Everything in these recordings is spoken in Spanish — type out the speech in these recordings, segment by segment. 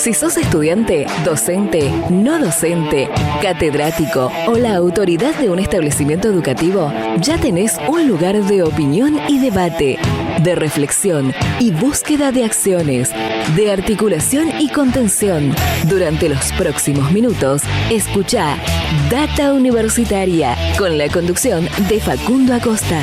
Si sos estudiante, docente, no docente, catedrático o la autoridad de un establecimiento educativo, ya tenés un lugar de opinión y debate, de reflexión y búsqueda de acciones, de articulación y contención. Durante los próximos minutos, escuchá Data Universitaria con la conducción de Facundo Acosta.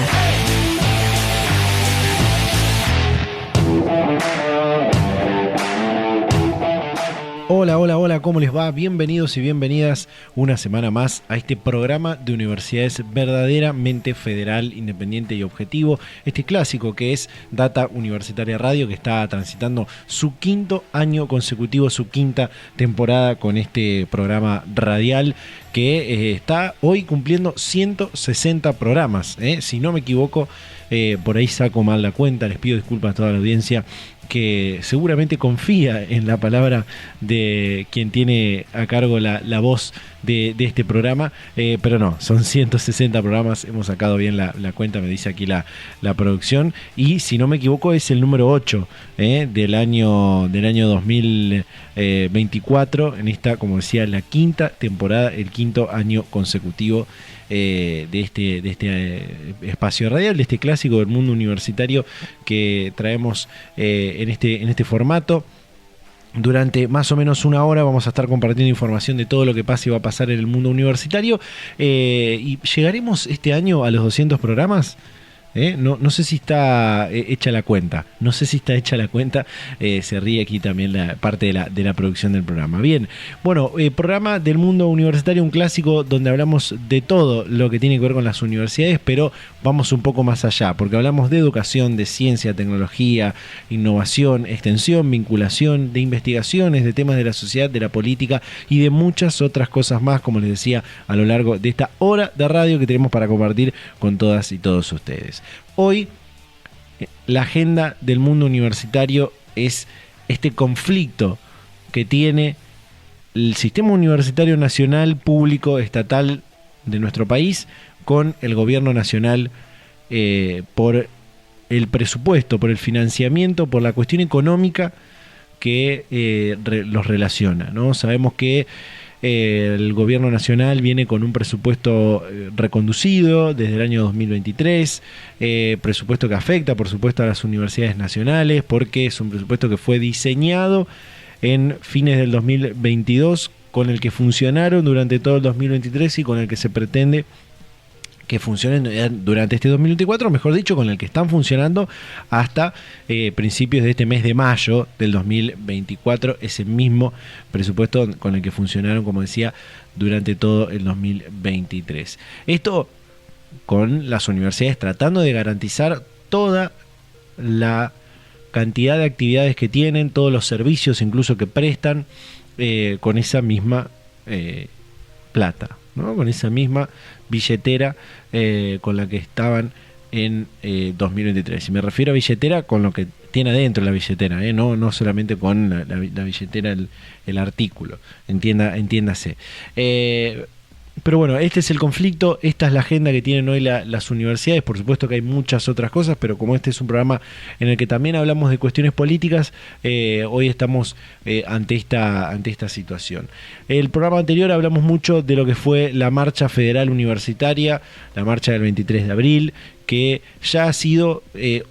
Hola, ¿cómo les va? Bienvenidos y bienvenidas una semana más a este programa de universidades verdaderamente federal, independiente y objetivo. Este clásico que es Data Universitaria Radio, que está transitando su quinto año consecutivo, su quinta temporada con este programa radial que está hoy cumpliendo 160 programas. Si no me equivoco, por ahí saco mal la cuenta, les pido disculpas a toda la audiencia que seguramente confía en la palabra de quien tiene a cargo la voz de este programa, pero no, son 160 programas, hemos sacado bien la cuenta, me dice aquí la producción, y si no me equivoco es el número 8 del año 2024, en esta, como decía, la quinta temporada, el quinto año consecutivo de este espacio radial, de este clásico del mundo universitario que traemos en este formato. Durante más o menos una hora vamos a estar compartiendo información de todo lo que pasa y va a pasar en el mundo universitario, y llegaremos este año a los 200 programas. No sé si está hecha la cuenta. Se ríe aquí también la parte de la producción del programa. Bien, bueno, programa del mundo universitario, un clásico donde hablamos de todo lo que tiene que ver con las universidades, pero vamos un poco más allá, porque hablamos de educación, de ciencia, tecnología, innovación, extensión, vinculación, de investigaciones, de temas de la sociedad, de la política y de muchas otras cosas más, como les decía, a lo largo de esta hora de radio que tenemos para compartir con todas y todos ustedes. Hoy la agenda del mundo universitario es este conflicto que tiene el sistema universitario nacional, público, estatal de nuestro país con el gobierno nacional, por el presupuesto, por el financiamiento, por la cuestión económica que los relaciona, ¿no? Sabemos que el gobierno nacional viene con un presupuesto reconducido desde el año 2023, presupuesto que afecta por supuesto a las universidades nacionales, porque es un presupuesto que fue diseñado en fines del 2022, con el que funcionaron durante todo el 2023 y con el que se pretende que funcionen durante este 2024, mejor dicho, con el que están funcionando hasta principios de este mes de mayo del 2024, ese mismo presupuesto con el que funcionaron, como decía, durante todo el 2023. Esto con las universidades tratando de garantizar toda la cantidad de actividades que tienen, todos los servicios incluso que prestan, con esa misma plata, ¿no? Con esa misma billetera con la que estaban en 2023. Y me refiero a billetera con lo que tiene adentro la billetera, no solamente con la billetera, el artículo, entiéndase. Pero bueno, este es el conflicto, esta es la agenda que tienen hoy las universidades. Por supuesto que hay muchas otras cosas, pero como este es un programa en el que también hablamos de cuestiones políticas, hoy estamos ante esta situación. El programa anterior hablamos mucho de lo que fue la Marcha Federal Universitaria, la marcha del 23 de abril, que ya ha sido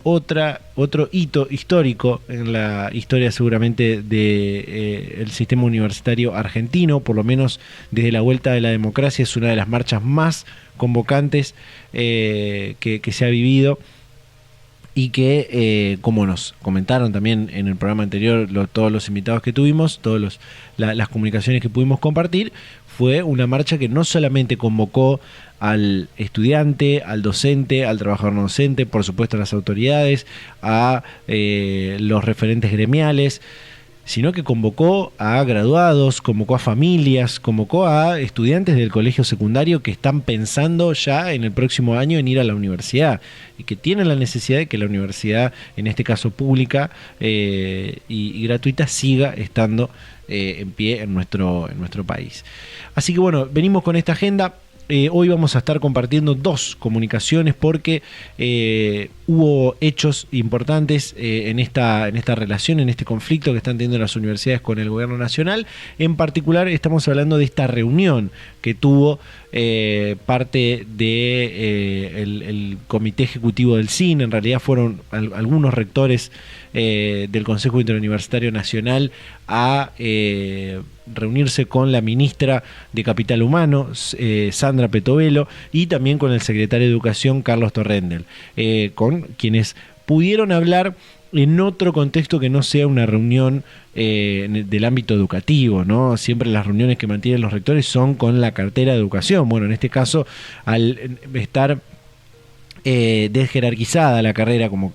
otro hito histórico en la historia seguramente del sistema universitario argentino, por lo menos desde la vuelta de la democracia. Es una de las marchas más convocantes que se ha vivido, y que, como nos comentaron también en el programa anterior todos los invitados que tuvimos, todas las comunicaciones que pudimos compartir, fue una marcha que no solamente convocó al estudiante, al docente, al trabajador no docente, por supuesto a las autoridades, a los referentes gremiales, sino que convocó a graduados, convocó a familias, convocó a estudiantes del colegio secundario que están pensando ya en el próximo año en ir a la universidad y que tienen la necesidad de que la universidad, en este caso pública y gratuita, siga estando en pie en nuestro país. Así que bueno, venimos con esta agenda. hoy vamos a estar compartiendo 2 comunicaciones porque hubo hechos importantes en esta relación, en este conflicto que están teniendo las universidades con el gobierno nacional. En particular estamos hablando de esta reunión que tuvo parte de el comité ejecutivo del CIN. En realidad fueron algunos rectores del Consejo Interuniversitario Nacional a reunirse con la ministra de Capital Humano, Sandra Petovelo, y también con el secretario de Educación, Carlos Torrendel, con quienes pudieron hablar en otro contexto que no sea una reunión del ámbito educativo, ¿no? Siempre las reuniones que mantienen los rectores son con la cartera de educación. Bueno, en este caso, al estar desjerarquizada la carrera, como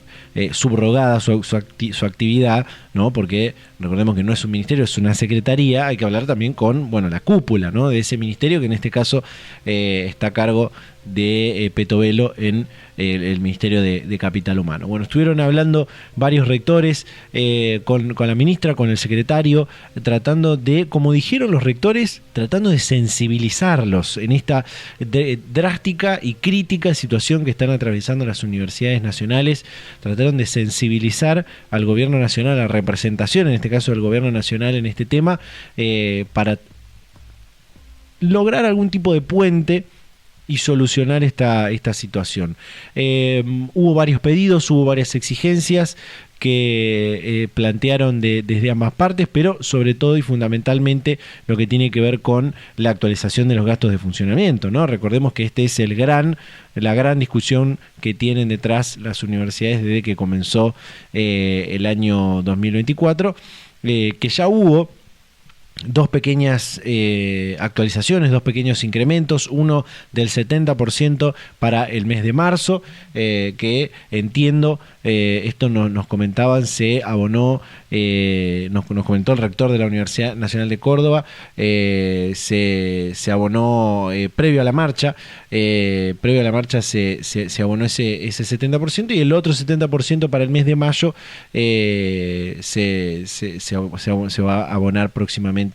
subrogada su actividad, ¿no? Porque recordemos que no es un ministerio, es una secretaría. Hay que hablar también con, bueno, la cúpula, ¿no?, de ese ministerio, que en este caso está a cargo de Petovelo en el Ministerio de Capital Humano. Bueno, estuvieron hablando varios rectores con la ministra, con el secretario, tratando de, como dijeron los rectores, tratando de sensibilizarlos en esta drástica y crítica situación que están atravesando las universidades nacionales. Trataron de sensibilizar al gobierno nacional, a la representación, en este caso del gobierno nacional, en este tema, para lograr algún tipo de puente y solucionar esta situación. Hubo varios pedidos, hubo varias exigencias que plantearon desde ambas partes, pero sobre todo y fundamentalmente lo que tiene que ver con la actualización de los gastos de funcionamiento, ¿no? Recordemos que este es la gran discusión que tienen detrás las universidades desde que comenzó el año 2024, que ya hubo 2 pequeñas actualizaciones, 2 pequeños incrementos, uno del 70% para el mes de marzo, que entiendo, esto nos comentaban, se abonó, nos comentó el rector de la Universidad Nacional de Córdoba, se abonó previo a la marcha se abonó ese 70%, y el otro 70% para el mes de mayo se va a abonar próximamente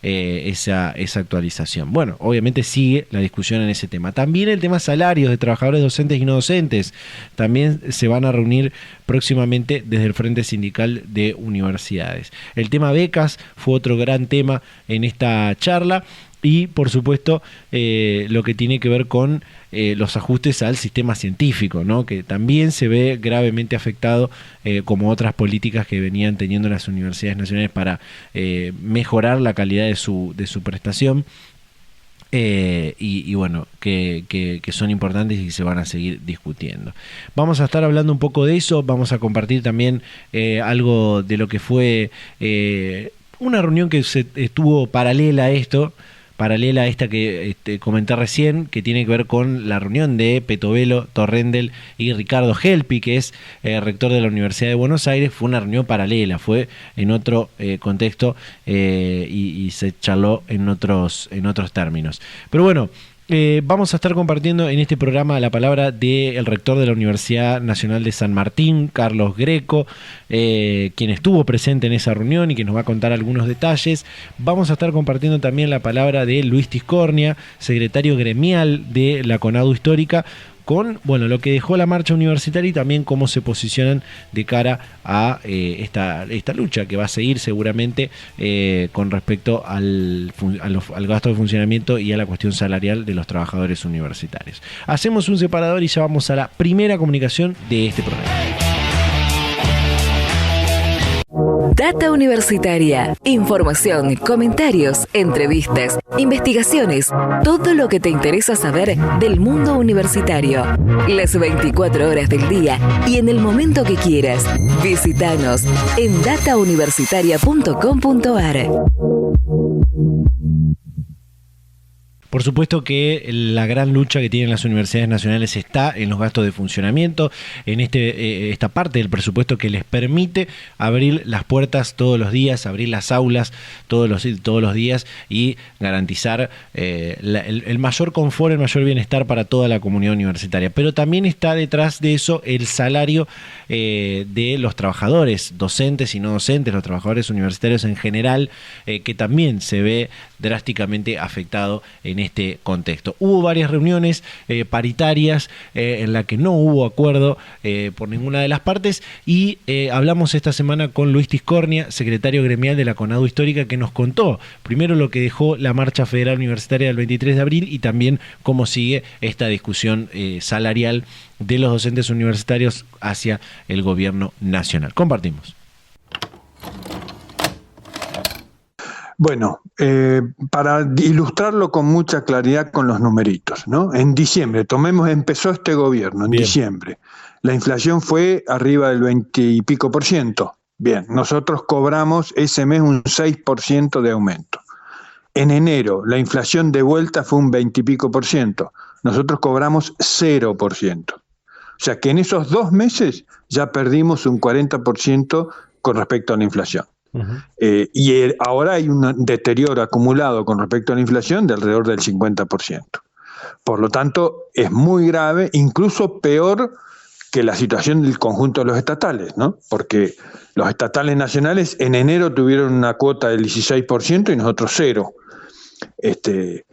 esa actualización. Bueno, obviamente sigue la discusión en ese tema. También el tema salarios de trabajadores docentes y no docentes también se van a reunir próximamente desde el Frente Sindical de Universidades. El tema becas fue otro gran tema en esta charla. Y, por supuesto, lo que tiene que ver con los ajustes al sistema científico, ¿no?, que también se ve gravemente afectado, como otras políticas que venían teniendo las universidades nacionales para mejorar la calidad de su prestación. Y bueno, que son importantes y se van a seguir discutiendo. Vamos a estar hablando un poco de eso, vamos a compartir también algo de lo que fue una reunión que estuvo paralela a esta que comenté recién, que tiene que ver con la reunión de Petovelo, Torrendel y Ricardo Helpi, que es rector de la Universidad de Buenos Aires. Fue una reunión paralela, fue en otro contexto y se charló en otros términos. Pero bueno, vamos a estar compartiendo en este programa la palabra del rector de la Universidad Nacional de San Martín, Carlos Greco, quien estuvo presente en esa reunión y que nos va a contar algunos detalles. Vamos a estar compartiendo también la palabra de Luis Tiscornia, secretario gremial de la CONADU Histórica, con, bueno, lo que dejó la marcha universitaria y también cómo se posicionan de cara a esta lucha que va a seguir seguramente con respecto al gasto de funcionamiento y a la cuestión salarial de los trabajadores universitarios. Hacemos un separador y ya vamos a la primera comunicación de este programa. Data Universitaria. Información, comentarios, entrevistas, investigaciones, todo lo que te interesa saber del mundo universitario. Las 24 horas del día y en el momento que quieras. Visítanos en datauniversitaria.com.ar. Por supuesto que la gran lucha que tienen las universidades nacionales está en los gastos de funcionamiento, en esta parte del presupuesto que les permite abrir las puertas todos los días, abrir las aulas todos los días y garantizar el mayor confort, el mayor bienestar para toda la comunidad universitaria. Pero también está detrás de eso el salario de los trabajadores docentes y no docentes, los trabajadores universitarios en general, que también se ve drásticamente afectado en este contexto. Hubo varias reuniones paritarias en las que no hubo acuerdo por ninguna de las partes y hablamos esta semana con Luis Tiscornia, secretario gremial de la CONADU Histórica, que nos contó primero lo que dejó la Marcha Federal Universitaria del 23 de abril y también cómo sigue esta discusión salarial de los docentes universitarios hacia el gobierno nacional. Compartimos. Bueno, para ilustrarlo con mucha claridad con los numeritos, ¿no? En diciembre, empezó este gobierno, en diciembre. La inflación fue arriba del 20 y pico %. Bien, nosotros cobramos ese mes un 6% de aumento. En enero, la inflación de vuelta fue un 20 y pico %. Nosotros cobramos 0%. O sea que en esos 2 meses ya perdimos un 40% con respecto a la inflación. Ahora hay un deterioro acumulado con respecto a la inflación de alrededor del 50%. Por lo tanto, es muy grave, incluso peor que la situación del conjunto de los estatales, ¿no? Porque los estatales nacionales en enero tuvieron una cuota del 16% y nosotros 0%.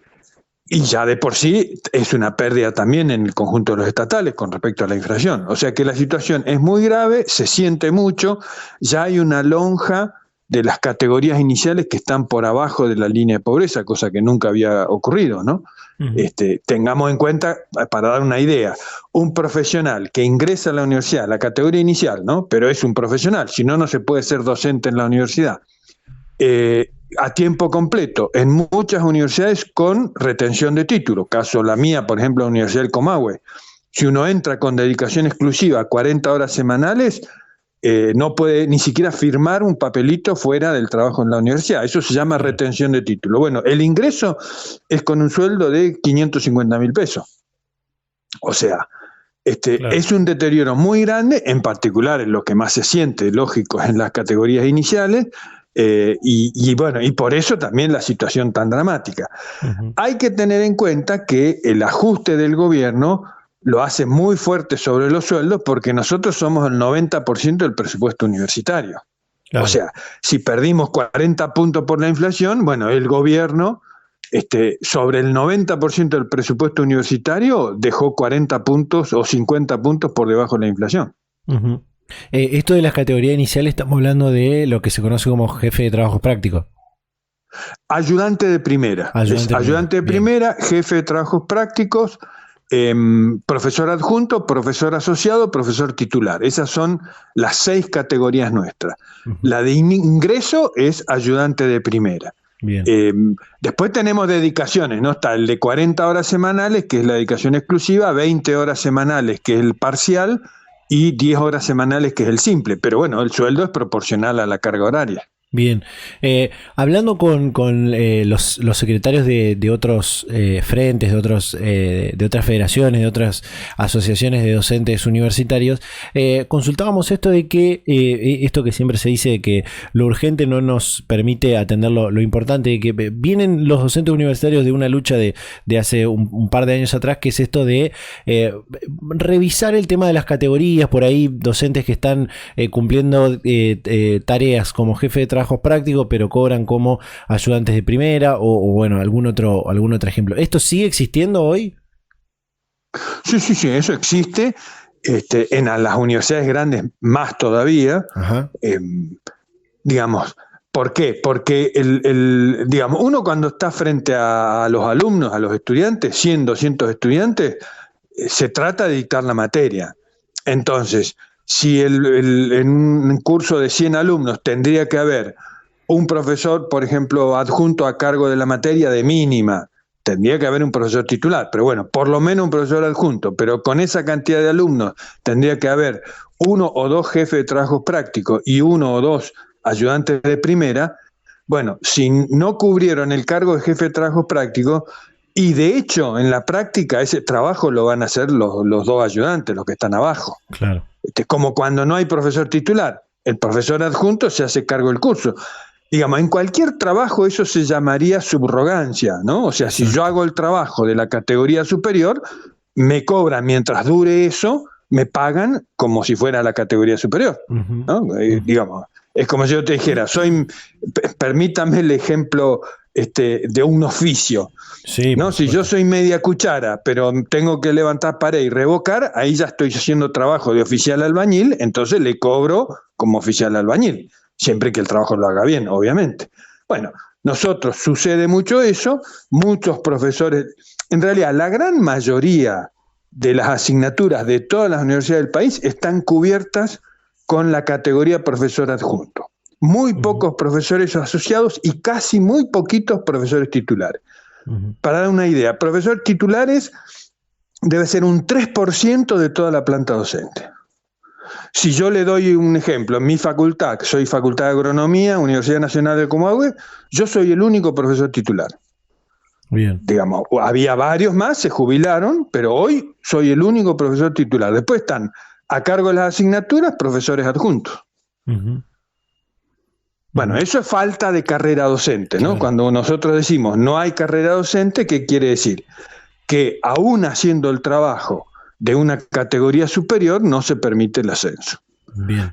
Y ya de por sí es una pérdida también en el conjunto de los estatales con respecto a la inflación. O sea que la situación es muy grave, se siente mucho, ya hay una lonja de las categorías iniciales que están por abajo de la línea de pobreza, cosa que nunca había ocurrido, ¿no? Tengamos en cuenta, para dar una idea, un profesional que ingresa a la universidad, la categoría inicial, ¿no? Pero es un profesional, si no, no se puede ser docente en la universidad. A tiempo completo en muchas universidades con retención de título, caso la mía, por ejemplo, la Universidad del Comahue. Si uno entra con dedicación exclusiva a 40 horas semanales, no puede ni siquiera firmar un papelito fuera del trabajo en la universidad. Eso se llama retención de título. Bueno, el ingreso es con un sueldo de 550.000 pesos. O sea, claro, es un deterioro muy grande, en particular en lo que más se siente, lógico, en las categorías iniciales. Y por eso también la situación tan dramática. Hay que tener en cuenta que el ajuste del gobierno lo hace muy fuerte sobre los sueldos porque nosotros somos el 90% del presupuesto universitario. Claro. O sea, si perdimos 40 puntos por la inflación, bueno, el gobierno sobre el 90% del presupuesto universitario dejó 40 puntos o 50 puntos por debajo de la inflación. Esto de las categorías iniciales, estamos hablando de lo que se conoce como jefe de trabajos prácticos. Ayudante de primera. Ayudante de primera, jefe de trabajos prácticos, profesor adjunto, profesor asociado, profesor titular. Esas son las 6 categorías nuestras. La de ingreso es ayudante de primera. Bien. Después tenemos dedicaciones, ¿no? Está el de 40 horas semanales, que es la dedicación exclusiva, 20 horas semanales, que es el parcial, y 10 horas semanales, que es el simple. Pero bueno, el sueldo es proporcional a la carga horaria. Bien, hablando con los secretarios de otros frentes, de otras federaciones, de otras asociaciones de docentes universitarios, consultábamos esto de que, esto que siempre se dice de que lo urgente no nos permite atender lo importante, de que vienen los docentes universitarios de una lucha de hace un par de años atrás, que es esto de revisar el tema de las categorías, por ahí docentes que están cumpliendo tareas como jefe de trabajo prácticos, pero cobran como ayudantes de primera o bueno, algún otro ejemplo. ¿Esto sigue existiendo hoy? Sí, eso existe. En las universidades grandes más todavía. Digamos, ¿por qué? Porque digamos, uno cuando está frente a los alumnos, a los estudiantes, 100, 200 estudiantes, se trata de dictar la materia. Entonces, si en un curso de 100 alumnos tendría que haber un profesor, por ejemplo, adjunto a cargo de la materia de mínima, tendría que haber un profesor titular, pero bueno, por lo menos un profesor adjunto, pero con esa cantidad de alumnos tendría que haber 1 o 2 jefes de trabajos prácticos y 1 o 2 ayudantes de primera. Bueno, si no cubrieron el cargo de jefe de trabajos prácticos, y de hecho en la práctica ese trabajo lo van a hacer los 2 ayudantes, los que están abajo. Claro. Como cuando no hay profesor titular, el profesor adjunto se hace cargo del curso. Digamos, en cualquier trabajo eso se llamaría subrogancia, ¿no? O sea, si yo hago el trabajo de la categoría superior, me cobran mientras dure eso, me pagan como si fuera la categoría superior, ¿no? Digamos, es como si yo te dijera, permítame el ejemplo de un oficio. Sí, ¿no? Si yo soy media cuchara, pero tengo que levantar pared y revocar, ahí ya estoy haciendo trabajo de oficial albañil, entonces le cobro como oficial albañil, siempre que el trabajo lo haga bien, obviamente. Bueno, nosotros sucede mucho eso, muchos profesores, en realidad la gran mayoría de las asignaturas de todas las universidades del país están cubiertas con la categoría profesor adjunto. Muy pocos profesores asociados y casi muy poquitos profesores titulares. Para dar una idea, profesores titulares debe ser un 3% de toda la planta docente. Si yo le doy un ejemplo, en mi facultad, que soy Facultad de Agronomía, Universidad Nacional de Comahue, yo soy el único profesor titular. Bien. Digamos, había varios más, se jubilaron, pero hoy soy el único profesor titular. Después están a cargo de las asignaturas profesores adjuntos. Bueno, eso es falta de carrera docente, ¿no? Claro. Cuando nosotros decimos no hay carrera docente, ¿qué quiere decir? Que aún haciendo el trabajo de una categoría superior no se permite el ascenso. Bien.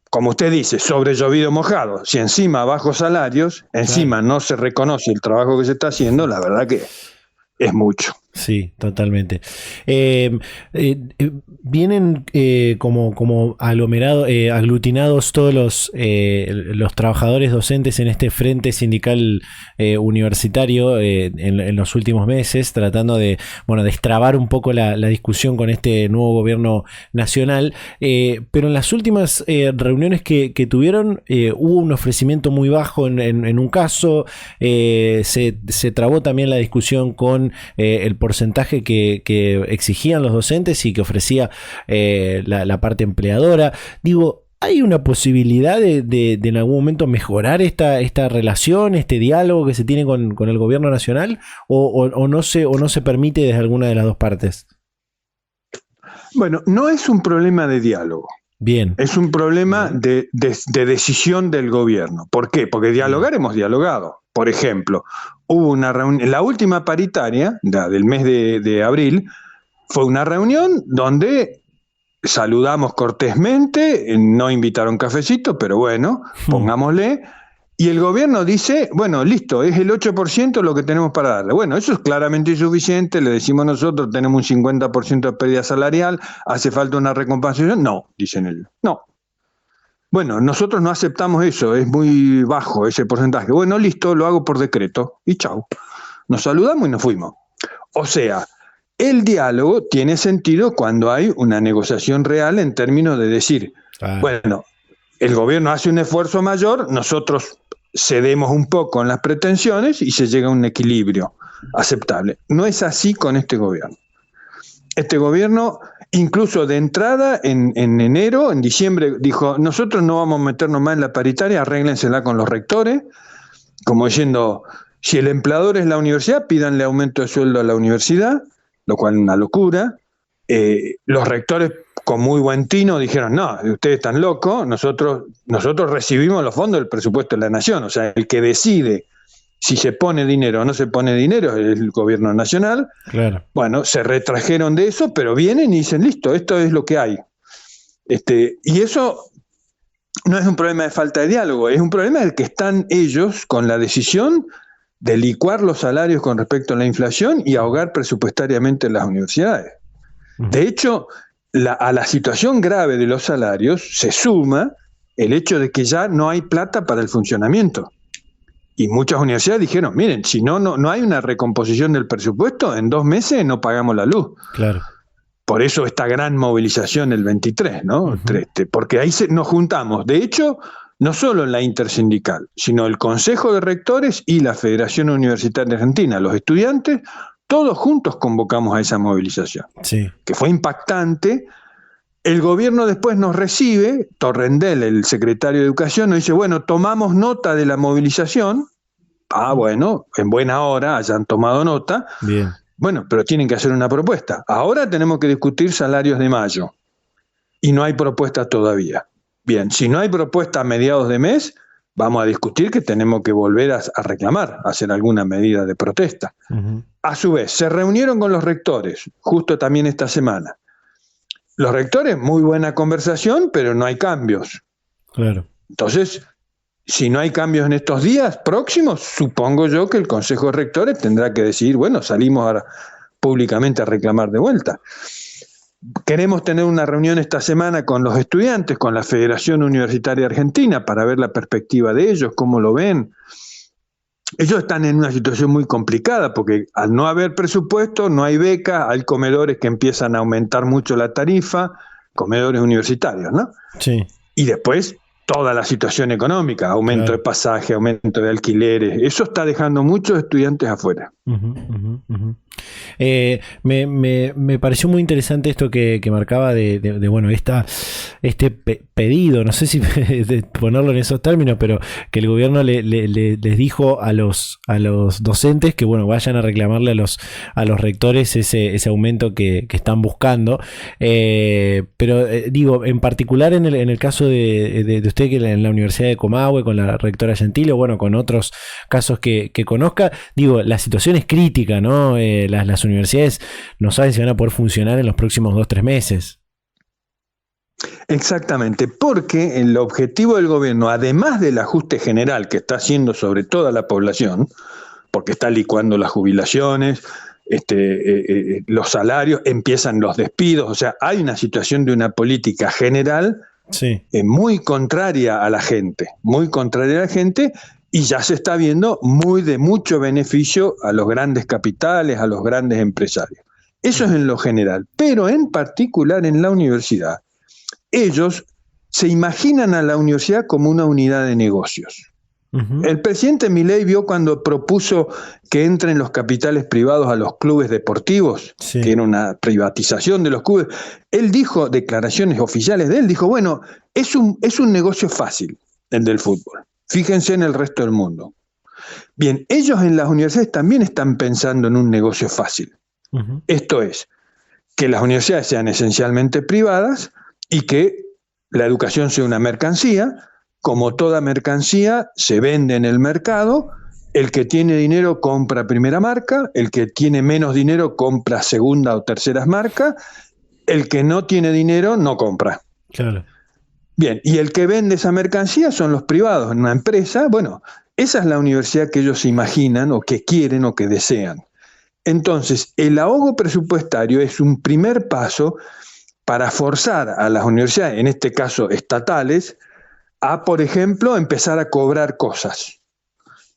Como usted dice, sobre llovido mojado. Si encima bajos salarios, encima no se reconoce el trabajo que se está haciendo, la verdad que es mucho. Sí, totalmente. Vienen como aglutinados todos los trabajadores docentes en este frente sindical universitario en los últimos meses, tratando de destrabar un poco la discusión con este nuevo gobierno nacional. Pero en las últimas reuniones que tuvieron hubo un ofrecimiento muy bajo en un caso. Se trabó también la discusión con el porcentaje que exigían los docentes y que ofrecía la parte empleadora. Digo, ¿hay una posibilidad de en algún momento mejorar esta relación, este diálogo que se tiene con el gobierno nacional o no se permite desde alguna de las dos partes? Bueno, no es un problema de diálogo. Bien. Es un problema de decisión del gobierno. ¿Por qué? Porque dialogar hemos dialogado. Por ejemplo, hubo una reunión, la última paritaria del mes de abril, fue una reunión donde saludamos cortésmente, no invitaron cafecito, pero bueno, pongámosle, y el gobierno dice, bueno, listo, es el 8% lo que tenemos para darle. Bueno, eso es claramente insuficiente, le decimos nosotros, tenemos un 50% de pérdida salarial, hace falta una recompensación. No, dicen ellos, no. Bueno, nosotros no aceptamos eso, es muy bajo ese porcentaje. Bueno, listo, lo hago por decreto y chau. Nos saludamos y nos fuimos. O sea, el diálogo tiene sentido cuando hay una negociación real en términos de decir, bueno, el gobierno hace un esfuerzo mayor, nosotros cedemos un poco en las pretensiones y se llega a un equilibrio aceptable. No es así con este gobierno. Este gobierno, incluso de entrada, en enero, en diciembre, dijo, nosotros no vamos a meternos más en la paritaria, arréglensela con los rectores, como diciendo, si el empleador es la universidad, pídanle aumento de sueldo a la universidad, lo cual es una locura. Los rectores, con muy buen tino, dijeron, no, ustedes están locos, nosotros recibimos los fondos del presupuesto de la nación, o sea, el que decide si se pone dinero o no se pone dinero es el gobierno nacional. Claro. Bueno, se retrajeron de eso, pero vienen y dicen, listo, esto es lo que hay. Y eso no es un problema de falta de diálogo, es un problema del que están ellos con la decisión de licuar los salarios con respecto a la inflación y ahogar presupuestariamente las universidades. De hecho, a la situación grave de los salarios se suma el hecho de que ya no hay plata para el funcionamiento. Y muchas universidades dijeron, miren, si no hay una recomposición del presupuesto, en 2 meses no pagamos la luz. Claro. Por eso esta gran movilización el 23, ¿no? Porque ahí nos juntamos. De hecho, no solo en la intersindical, sino el Consejo de Rectores y la Federación Universitaria Argentina, los estudiantes, todos juntos convocamos a esa movilización. Sí. Que fue impactante. El gobierno después nos recibe, Torrendel, el secretario de Educación, nos dice, bueno, tomamos nota de la movilización. Bueno, en buena hora hayan tomado nota. Bien. Bueno, pero tienen que hacer una propuesta. Ahora tenemos que discutir salarios de mayo. Y no hay propuesta todavía. Bien, si no hay propuesta a mediados de mes, vamos a discutir que tenemos que volver a reclamar, a hacer alguna medida de protesta. A su vez, se reunieron con los rectores, justo también esta semana. Los rectores, muy buena conversación, pero no hay cambios. Claro. Entonces, si no hay cambios en estos días próximos, supongo yo que el Consejo de Rectores tendrá que decidir, bueno, salimos ahora públicamente a reclamar de vuelta. Queremos tener una reunión esta semana con los estudiantes, con la Federación Universitaria Argentina, para ver la perspectiva de ellos, cómo lo ven. Ellos están en una situación muy complicada porque al no haber presupuesto, no hay becas, hay comedores que empiezan a aumentar mucho la tarifa, comedores universitarios, ¿no? Sí. Y después toda la situación económica, aumento de pasaje, aumento de alquileres, eso está dejando muchos estudiantes afuera. Me pareció muy interesante esto que marcaba de bueno, este pedido, no sé si de ponerlo en esos términos, pero que el gobierno les dijo a los docentes que bueno, vayan a reclamarle a los rectores ese aumento que están buscando, pero digo, en particular en el caso de usted, que en la Universidad de Comahue, con la rectora Gentile, o bueno, con otros casos que conozca, digo, la situación es crítica, ¿no? Las universidades no saben si van a poder funcionar en los próximos 2-3 meses. Exactamente, porque el objetivo del gobierno, además del ajuste general que está haciendo sobre toda la población, porque está licuando las jubilaciones, los salarios, empiezan los despidos, o sea, hay una situación de una política general muy contraria a la gente, y ya se está viendo de mucho beneficio a los grandes capitales, a los grandes empresarios. Eso es en lo general, pero en particular en la universidad, ellos se imaginan a la universidad como una unidad de negocios. El presidente Milei vio cuando propuso que entren los capitales privados a los clubes deportivos, que era una privatización de los clubes. Él dijo, declaraciones oficiales de él, dijo, bueno, es un negocio fácil el del fútbol. Fíjense en el resto del mundo. Bien, ellos en las universidades también están pensando en un negocio fácil. Esto es, que las universidades sean esencialmente privadas y que la educación sea una mercancía. Como toda mercancía, se vende en el mercado. El que tiene dinero compra primera marca, el que tiene menos dinero compra segunda o terceras marcas, el que no tiene dinero no compra. Claro. Bien, y el que vende esa mercancía son los privados. En una empresa, bueno, esa es la universidad que ellos se imaginan o que quieren o que desean. Entonces, el ahogo presupuestario es un primer paso para forzar a las universidades, en este caso estatales, a, por ejemplo, empezar a cobrar cosas.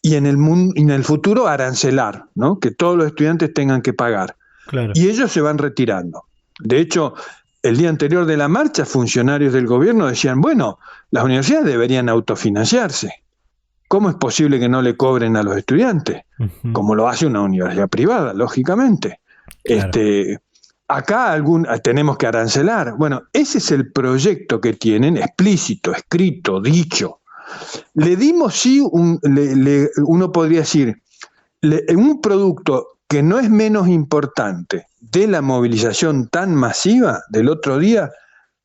Y en el futuro arancelar, ¿no? Que todos los estudiantes tengan que pagar. Claro. Y ellos se van retirando. De hecho, el día anterior de la marcha, funcionarios del gobierno decían, bueno, las universidades deberían autofinanciarse. ¿Cómo es posible que no le cobren a los estudiantes? Como lo hace una universidad privada, lógicamente. Claro. Acá tenemos que arancelar. Bueno, ese es el proyecto que tienen, explícito, escrito, dicho. Le dimos, sí, uno podría decir, un producto que no es menos importante de la movilización tan masiva del otro día,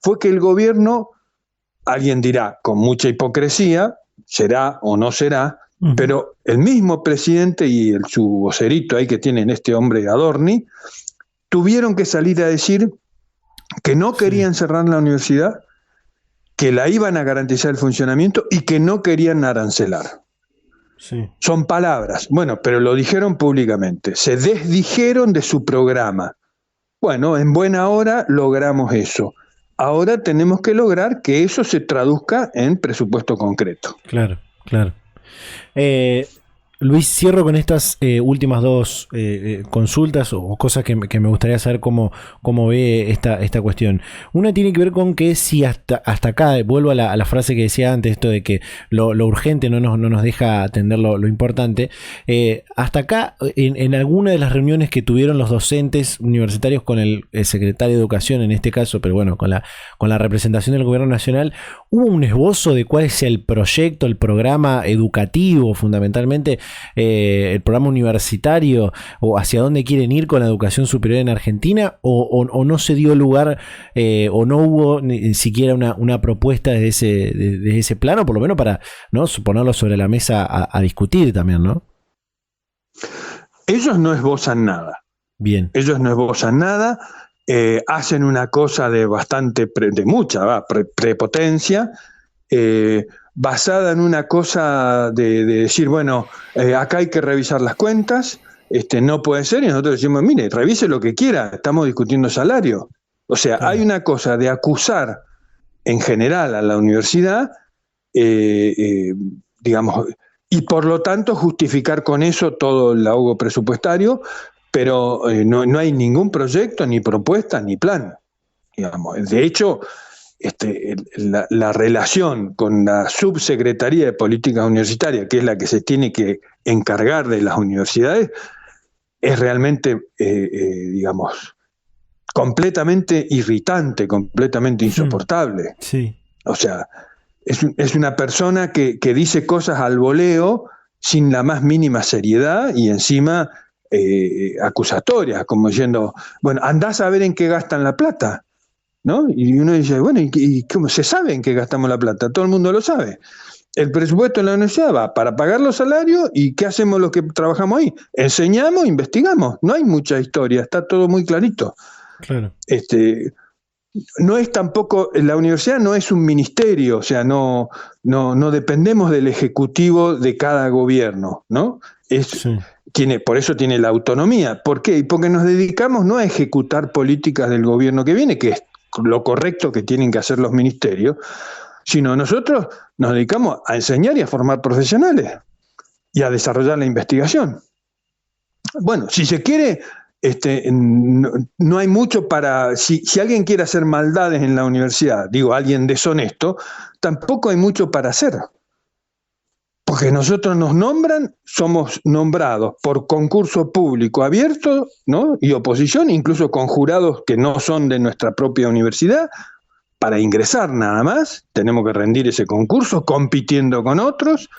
fue que el gobierno, alguien dirá con mucha hipocresía, será o no será, pero el mismo presidente y su vocerito ahí que tienen, este hombre Adorni, tuvieron que salir a decir que no querían cerrar la universidad, que la iban a garantizar el funcionamiento y que no querían arancelar. Sí. Son palabras, bueno, pero lo dijeron públicamente, se desdijeron de su programa. Bueno, en buena hora logramos eso. Ahora tenemos que lograr que eso se traduzca en presupuesto concreto. Claro, claro. Luis, cierro con estas últimas dos consultas o cosas que me gustaría saber cómo ve esta cuestión. Una tiene que ver con que si hasta acá, vuelvo a la frase que decía antes, esto de que lo urgente no nos deja atender lo importante. Hasta acá, en alguna de las reuniones que tuvieron los docentes universitarios con el secretario de Educación, en este caso, pero bueno, con la representación del gobierno nacional, ¿hubo un esbozo de cuál es el proyecto, el programa educativo, fundamentalmente, el programa universitario, o hacia dónde quieren ir con la educación superior en Argentina, o no se dio lugar, o no hubo ni siquiera una propuesta desde ese plano, por lo menos para, ¿no?, ponerlo sobre la mesa a discutir también, ¿no? Ellos no esbozan nada. Bien. Ellos no esbozan nada, hacen una cosa de mucha prepotencia, basada en una cosa de decir, bueno, acá hay que revisar las cuentas, no puede ser, y nosotros decimos, mire, revise lo que quiera, estamos discutiendo salario. O sea, hay una cosa de acusar en general a la universidad, digamos, y por lo tanto justificar con eso todo el ahogo presupuestario, pero no hay ningún proyecto, ni propuesta, ni plan. Digamos. De hecho, la relación con la Subsecretaría de Políticas Universitarias, que es la que se tiene que encargar de las universidades, es realmente, digamos, completamente irritante, completamente insoportable. Sí. O sea, es una persona que dice cosas al voleo sin la más mínima seriedad y encima acusatorias, como diciendo, bueno, andás a ver en qué gastan la plata, ¿no? Y uno dice, bueno, ¿y cómo se sabe en qué gastamos la plata? Todo el mundo lo sabe. El presupuesto en la universidad va para pagar los salarios, y ¿qué hacemos los que trabajamos ahí? Enseñamos, investigamos. No hay mucha historia, está todo muy clarito. Claro. No es tampoco, la universidad no es un ministerio, o sea, no dependemos del ejecutivo de cada gobierno, ¿no? Sí. Por eso tiene la autonomía. ¿Por qué? Porque nos dedicamos no a ejecutar políticas del gobierno que viene, que es lo correcto que tienen que hacer los ministerios, sino nosotros nos dedicamos a enseñar y a formar profesionales y a desarrollar la investigación. Bueno, si se quiere, no hay mucho para... Si alguien quiere hacer maldades en la universidad, digo, alguien deshonesto, tampoco hay mucho para hacer. Porque nosotros nos nombran, somos nombrados por concurso público abierto, ¿no? Y oposición, incluso con jurados que no son de nuestra propia universidad. Para ingresar nada más, tenemos que rendir ese concurso compitiendo con otros.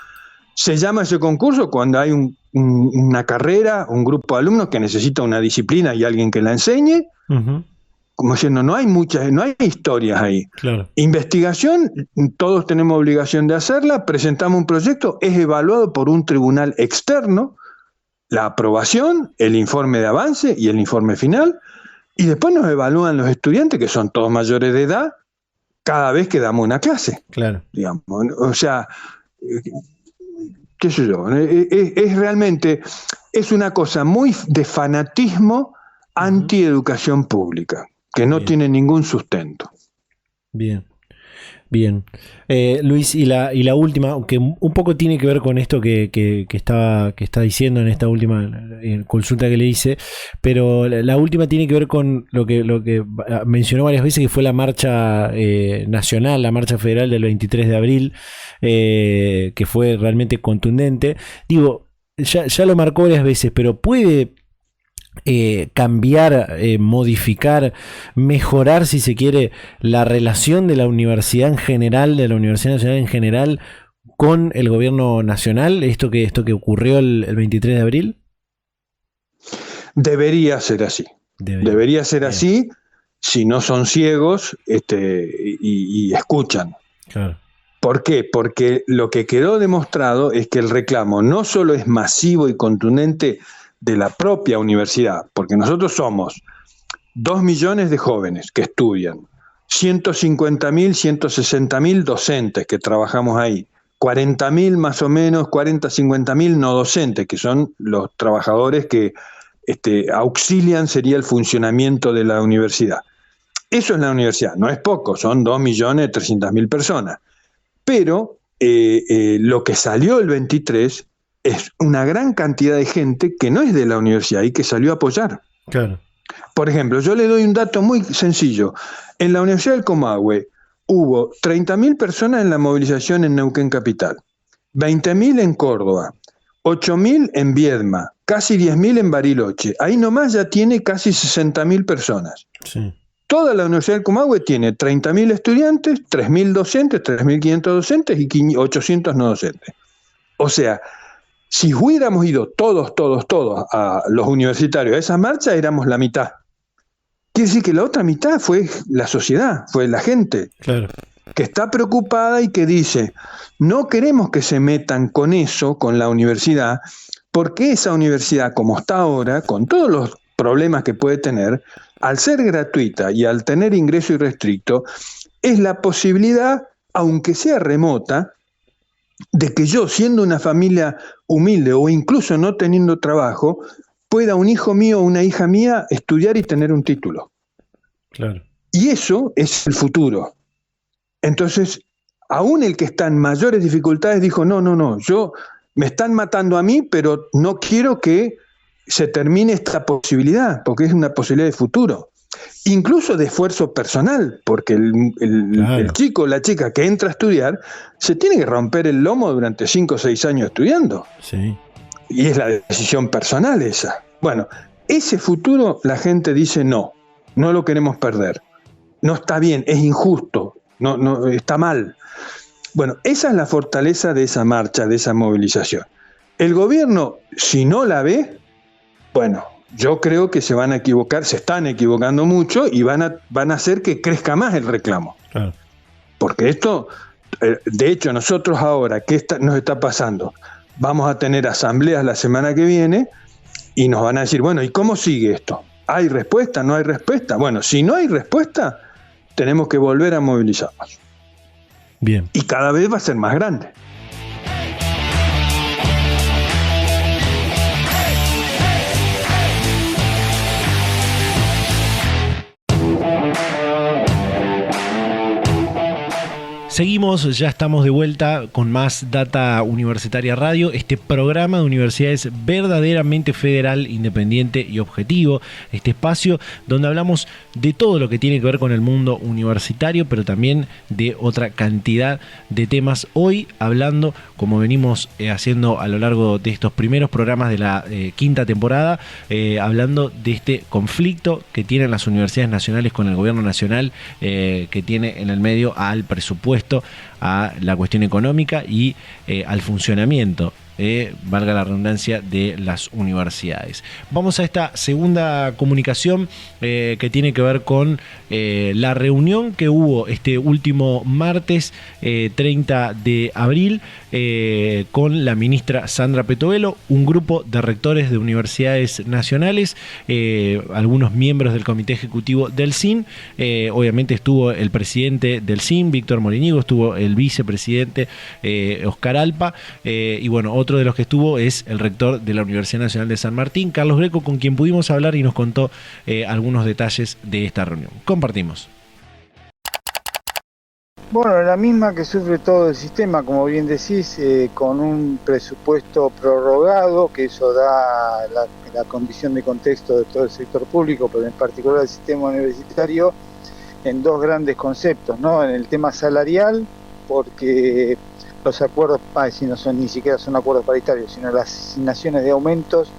Se llama ese concurso cuando hay una carrera, un grupo de alumnos que necesita una disciplina y alguien que la enseñe. Uh-huh. Como diciendo, no hay historias ahí. Claro. Investigación, todos tenemos obligación de hacerla, presentamos un proyecto, es evaluado por un tribunal externo, la aprobación, el informe de avance y el informe final, y después nos evalúan los estudiantes, que son todos mayores de edad, cada vez que damos una clase. Claro. Digamos. O sea, qué sé yo, es realmente, es una cosa muy de fanatismo anti-educación pública, que no tiene ningún sustento. Bien. Luis, y la última, que un poco tiene que ver con esto que está diciendo en esta última consulta que le hice, pero la última tiene que ver con lo que mencionó varias veces, que fue la marcha nacional, la marcha federal del 23 de abril, que fue realmente contundente. Digo, ya lo marcó varias veces, pero puede cambiar, modificar, mejorar, si se quiere, la relación de la universidad en general, de la Universidad Nacional en general, con el gobierno nacional, esto que ocurrió el 23 de abril? Debería ser así. Debería ser así, si no son ciegos y escuchan. Claro. ¿Por qué? Porque lo que quedó demostrado es que el reclamo no solo es masivo y contundente de la propia universidad, porque nosotros somos 2 millones de jóvenes que estudian, 150.000, 160.000 docentes que trabajamos ahí, 40.000 más o menos, 50.000 no docentes, que son los trabajadores que auxilian, sería el funcionamiento de la universidad. Eso es la universidad, no es poco, son 2.300.000 personas. Pero lo que salió el 23 es una gran cantidad de gente que no es de la universidad y que salió a apoyar. Claro. Por ejemplo, yo le doy un dato muy sencillo. En la Universidad del Comahue hubo 30.000 personas en la movilización en Neuquén Capital, 20.000 en Córdoba, 8.000 en Viedma, casi 10.000 en Bariloche. Ahí nomás ya tiene casi 60.000 personas. Sí. Toda la Universidad del Comahue tiene 30.000 estudiantes, 3.000 docentes, 3.500 docentes y 800 no docentes. O sea, si hubiéramos ido todos a los universitarios a esa marcha, éramos la mitad. Quiere decir que la otra mitad fue la sociedad, fue la gente. Claro. Que está preocupada y que dice, no queremos que se metan con eso, con la universidad, porque esa universidad, como está ahora, con todos los problemas que puede tener, al ser gratuita y al tener ingreso irrestricto, es la posibilidad, aunque sea remota, de que yo, siendo una familia humilde o incluso no teniendo trabajo, pueda un hijo mío o una hija mía estudiar y tener un título. Claro. Y eso es el futuro. Entonces, aún el que está en mayores dificultades dijo, no, me están matando a mí, pero no quiero que se termine esta posibilidad, porque es una posibilidad de futuro. Incluso de esfuerzo personal, porque el chico o la chica que entra a estudiar se tiene que romper el lomo durante 5 o 6 años estudiando. Sí. Y es la decisión personal esa. Bueno, ese futuro la gente dice no lo queremos perder. No está bien, es injusto, no está mal. Bueno, esa es la fortaleza de esa marcha, de esa movilización. El gobierno, si no la ve, bueno, yo creo que se van a equivocar, se están equivocando mucho y van a hacer que crezca más el reclamo. Claro. Porque esto, de hecho, nosotros ahora, ¿qué nos está pasando? Vamos a tener asambleas la semana que viene y nos van a decir, bueno, ¿y cómo sigue esto? ¿Hay respuesta? ¿No hay respuesta? Bueno, si no hay respuesta, tenemos que volver a movilizarnos. Bien. Y cada vez va a ser más grande. Seguimos, ya estamos de vuelta con más Data Universitaria Radio, este programa de universidades verdaderamente federal, independiente y objetivo, este espacio donde hablamos de todo lo que tiene que ver con el mundo universitario, pero también de otra cantidad de temas. Hoy hablando, como venimos haciendo a lo largo de estos primeros programas de la quinta temporada, hablando de este conflicto que tienen las universidades nacionales con el gobierno nacional, que tiene en el medio al presupuesto, a la cuestión económica y al funcionamiento, valga la redundancia, de las universidades. Vamos a esta segunda comunicación que tiene que ver con la reunión que hubo este último martes 30 de abril con la ministra Sandra Petovelo, un grupo de rectores de universidades nacionales, algunos miembros del comité ejecutivo del CIN, obviamente estuvo el presidente del CIN, Víctor Morinigo, estuvo el vicepresidente Oscar Alpa, y bueno, otro de los que estuvo es el rector de la Universidad Nacional de San Martín, Carlos Greco, con quien pudimos hablar y nos contó algunos detalles de esta reunión. Compartimos. Bueno, la misma que sufre todo el sistema, como bien decís, con un presupuesto prorrogado, que eso da la condición de contexto de todo el sector público, pero en particular el sistema universitario, en dos grandes conceptos, ¿no? En el tema salarial, porque los acuerdos, si no son ni siquiera son acuerdos paritarios, sino las asignaciones de aumentos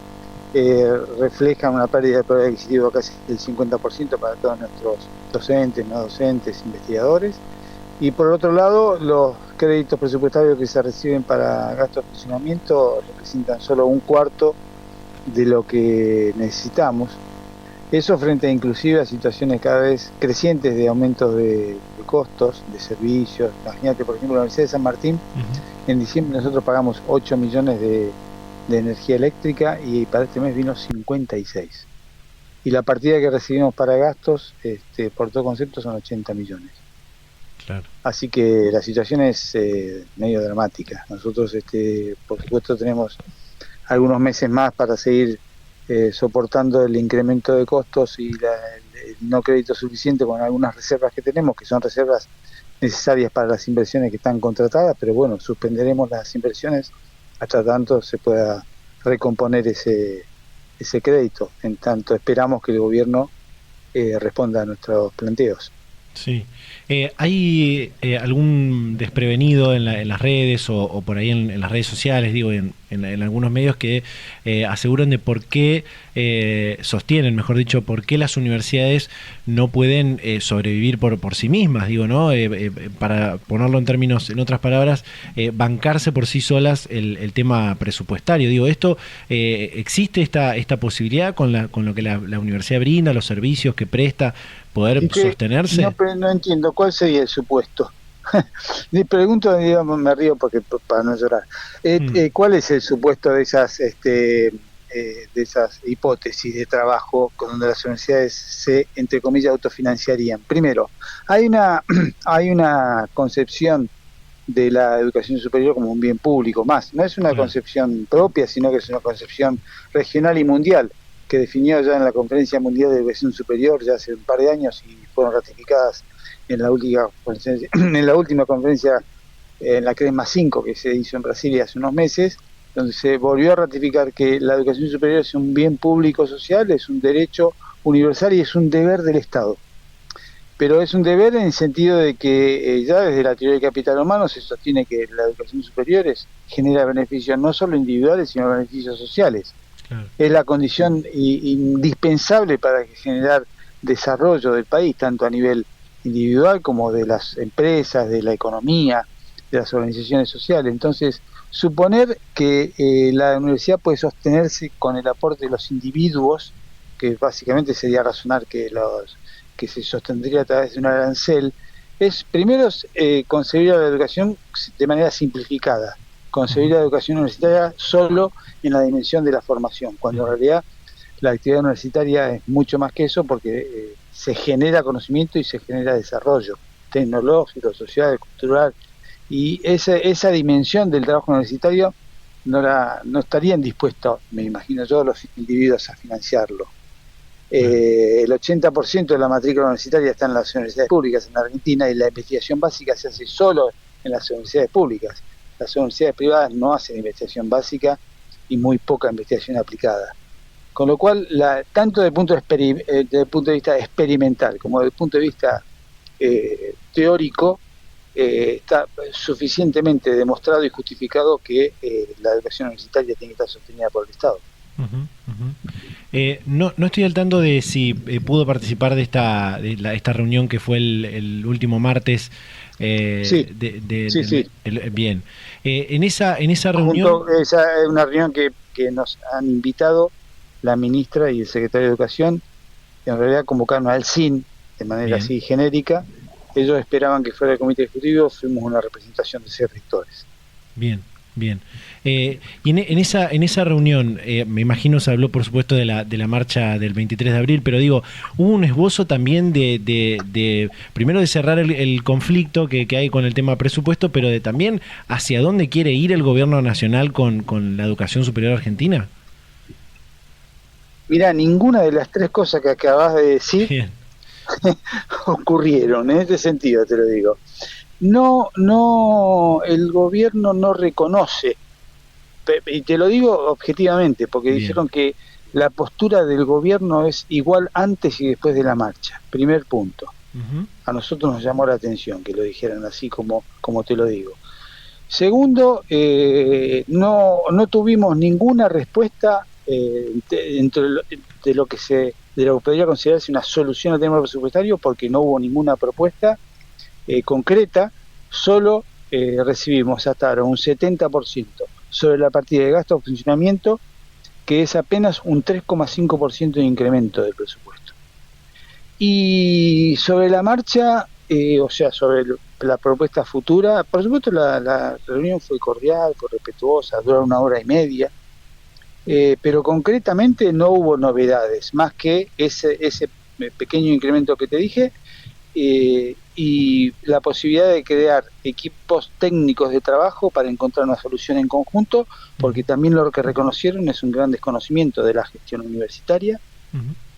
reflejan una pérdida de poder adquisitivo casi del 50% para todos nuestros docentes, no docentes, investigadores. Y por otro lado, los créditos presupuestarios que se reciben para gastos de funcionamiento representan solo un cuarto de lo que necesitamos. Eso frente a inclusive a situaciones cada vez crecientes de aumentos de costos, de servicios. Imagínate, por ejemplo, la Universidad de San Martín, en diciembre nosotros pagamos 8 millones de energía eléctrica y para este mes vino 56. Y la partida que recibimos para gastos, por todo concepto, son 80 millones. Claro. Así que la situación es medio dramática. Nosotros, por supuesto, tenemos algunos meses más para seguir soportando el incremento de costos y el no crédito suficiente con algunas reservas que tenemos, que son reservas necesarias para las inversiones que están contratadas, pero bueno, suspenderemos las inversiones hasta tanto se pueda recomponer ese crédito. En tanto esperamos que el gobierno responda a nuestros planteos. Sí. ¿Hay algún desprevenido en las redes o por ahí en las redes sociales, digo, en algunos medios que aseguran de por qué sostienen, mejor dicho, por qué las universidades no pueden sobrevivir por sí mismas, digo, ¿no? Para ponerlo en otras palabras, bancarse por sí solas el tema presupuestario. Digo, esto existe esta posibilidad con lo que la universidad brinda, los servicios que presta, poder sostenerse. No entiendo cuál sería el supuesto. Le pregunto, digamos, me río porque para no llorar. ¿Cuál es el supuesto de esas hipótesis de trabajo con donde las universidades se, entre comillas, autofinanciarían? Primero, hay una concepción de la educación superior como un bien público más. No es una concepción propia, sino que es una concepción regional y mundial, que definió ya en la Conferencia Mundial de Educación Superior ya hace un par de años y fueron ratificadas en la última conferencia, en la CRESMA 5 que se hizo en Brasilia hace unos meses, donde se volvió a ratificar que la educación superior es un bien público social, es un derecho universal y es un deber del Estado. Pero es un deber en el sentido de que ya desde la teoría del capital humano se sostiene que la educación superior genera beneficios no solo individuales, sino beneficios sociales. Claro. Es la condición indispensable para generar desarrollo del país, tanto a nivel individual como de las empresas, de la economía, de las organizaciones sociales. Entonces, suponer que la universidad puede sostenerse con el aporte de los individuos, que básicamente sería razonar que se sostendría a través de un arancel, es primero concebir la educación de manera simplificada, concebir la educación universitaria solo en la dimensión de la formación, cuando en realidad la actividad universitaria es mucho más que eso, porque se genera conocimiento y se genera desarrollo tecnológico, social, cultural, y esa dimensión del trabajo universitario no estarían dispuestos, me imagino yo, los individuos a financiarlo. El 80% de la matrícula universitaria está en las universidades públicas en Argentina, y la investigación básica se hace solo en las universidades públicas. Las universidades privadas no hacen investigación básica y muy poca investigación aplicada. Con lo cual, tanto desde el punto de vista experimental como desde el punto de vista teórico, está suficientemente demostrado y justificado que la educación universitaria tiene que estar sostenida por el Estado. No estoy al tanto de si pudo participar de esta reunión que fue el último martes. Sí. Bien. En esa reunión... Esa es una reunión que nos han invitado la ministra y el secretario de Educación, que en realidad convocaron al SIN de manera así genérica. Ellos esperaban que fuera el comité ejecutivo, fuimos una representación de 6 rectores. Bien. Y en esa reunión, me imagino se habló por supuesto de la marcha del 23 de abril, pero digo, hubo un esbozo también de primero de cerrar el conflicto que hay con el tema presupuesto, pero de también hacia dónde quiere ir el gobierno nacional con la educación superior argentina. Mira, ninguna de las 3 cosas que acabas de decir ocurrieron, en este sentido te lo digo. No, el gobierno no reconoce, y te lo digo objetivamente, porque dijeron que la postura del gobierno es igual antes y después de la marcha. Primer punto. A nosotros nos llamó la atención que lo dijeran así como te lo digo. Segundo, no tuvimos ninguna respuesta de lo que podría considerarse una solución al tema presupuestario, porque no hubo ninguna propuesta concreta. Solo recibimos hasta ahora un 70% sobre la partida de gasto de funcionamiento, que es apenas un 3,5% de incremento del presupuesto. Y sobre la marcha, o sea, sobre la propuesta futura, por supuesto la reunión fue cordial, fue respetuosa, duró 1 hora y media, pero concretamente no hubo novedades, más que ese pequeño incremento que te dije, y la posibilidad de crear equipos técnicos de trabajo para encontrar una solución en conjunto, porque también lo que reconocieron es un gran desconocimiento de la gestión universitaria,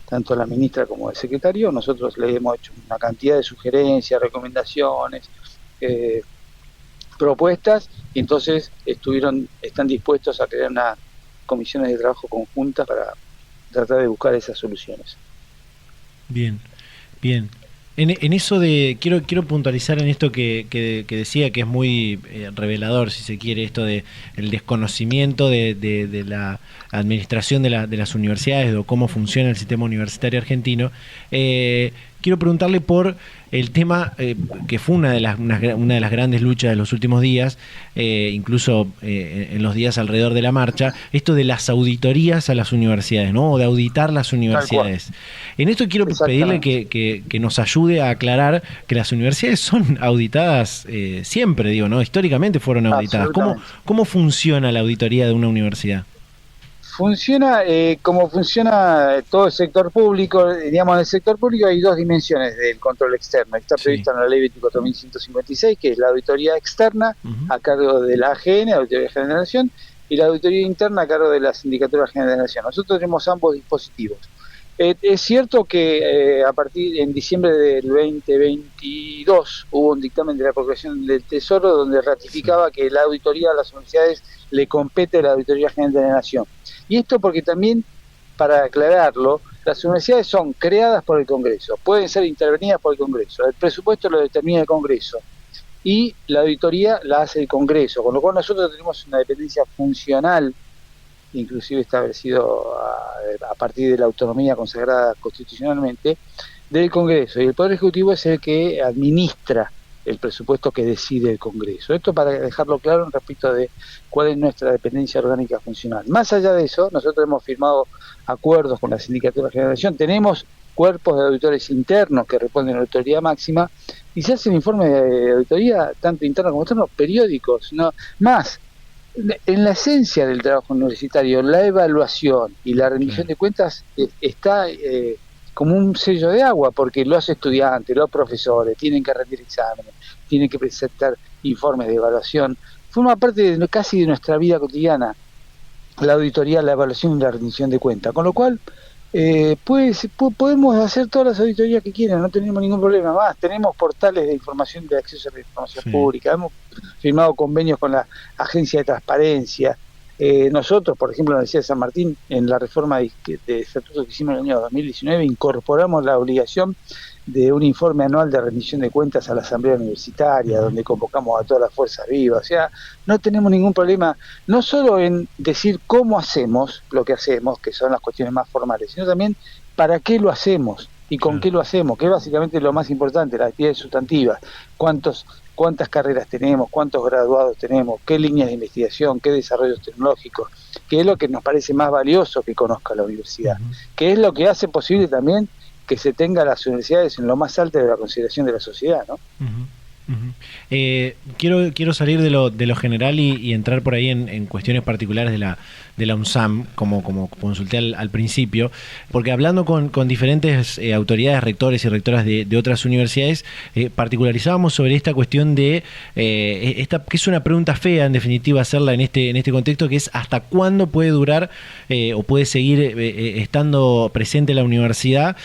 tanto la ministra como el secretario. Nosotros le hemos hecho una cantidad de sugerencias, recomendaciones, propuestas, y entonces están dispuestos a crear unas comisiones de trabajo conjuntas para tratar de buscar esas soluciones. Bien. En eso quiero puntualizar en esto que decía, que es muy revelador, si se quiere, esto de el desconocimiento de la administración de las universidades, o cómo funciona el sistema universitario argentino. Quiero preguntarle por el tema que fue una de las grandes luchas de los últimos días, incluso en los días alrededor de la marcha, esto de las auditorías a las universidades, ¿no? O de auditar las universidades. En esto quiero pedirle que nos ayude a aclarar que las universidades son auditadas siempre, digo, ¿no? Históricamente fueron auditadas. ¿Cómo funciona la auditoría de una universidad? Funciona como funciona todo el sector público. Digamos, en el sector público hay dos dimensiones del control externo. Está prevista en la ley 24.156, que es la auditoría externa a cargo de la AGN, la Auditoría General de la Nación, y la auditoría interna a cargo de la Sindicatura General de la Nación. Nosotros tenemos ambos dispositivos. Es cierto que en diciembre del 2022 hubo un dictamen de la Procuración del Tesoro donde ratificaba que la auditoría a las universidades le compete a la Auditoría General de la Nación. Y esto porque también, para aclararlo, las universidades son creadas por el Congreso, pueden ser intervenidas por el Congreso, el presupuesto lo determina el Congreso y la auditoría la hace el Congreso, con lo cual nosotros tenemos una dependencia funcional, inclusive establecido a partir de la autonomía consagrada constitucionalmente, del Congreso, y el Poder Ejecutivo es el que administra el presupuesto que decide el Congreso. Esto para dejarlo claro respecto de cuál es nuestra dependencia orgánica funcional. Más allá de eso, nosotros hemos firmado acuerdos con la Sindicatura General de la Nación, tenemos cuerpos de auditores internos que responden a la autoridad máxima, y se hacen informes de auditoría, tanto internos como externos, periódicos, no más. En la esencia del trabajo universitario, la evaluación y la rendición de cuentas está como un sello de agua, porque los estudiantes, los profesores tienen que rendir exámenes, tienen que presentar informes de evaluación, forma parte casi de nuestra vida cotidiana, la auditoría, la evaluación y la rendición de cuentas, con lo cual podemos hacer todas las auditorías que quieran, no tenemos ningún problema más, tenemos portales de información, de acceso a la información pública, hemos firmado convenios con la Agencia de Transparencia. Nosotros, por ejemplo, en la Universidad de San Martín, en la reforma de estatuto que hicimos en el año 2019, incorporamos la obligación de un informe anual de rendición de cuentas a la Asamblea Universitaria, donde convocamos a todas las fuerzas vivas. O sea, no tenemos ningún problema, no solo en decir cómo hacemos lo que hacemos, que son las cuestiones más formales, sino también para qué lo hacemos y con qué lo hacemos, que es básicamente lo más importante, las actividades sustantivas, cuántas carreras tenemos, cuántos graduados tenemos, qué líneas de investigación, qué desarrollos tecnológicos, qué es lo que nos parece más valioso que conozca la universidad, qué es lo que hace posible también que se tenga las universidades en lo más alto de la consideración de la sociedad, ¿no? Quiero salir de lo general y entrar por ahí en cuestiones particulares de la UNSAM, como consulté al principio, porque hablando con diferentes autoridades, rectores y rectoras de otras universidades, particularizábamos sobre esta cuestión de que es una pregunta fea en definitiva hacerla en este contexto, que es hasta cuándo puede durar o puede seguir estando presente la universidad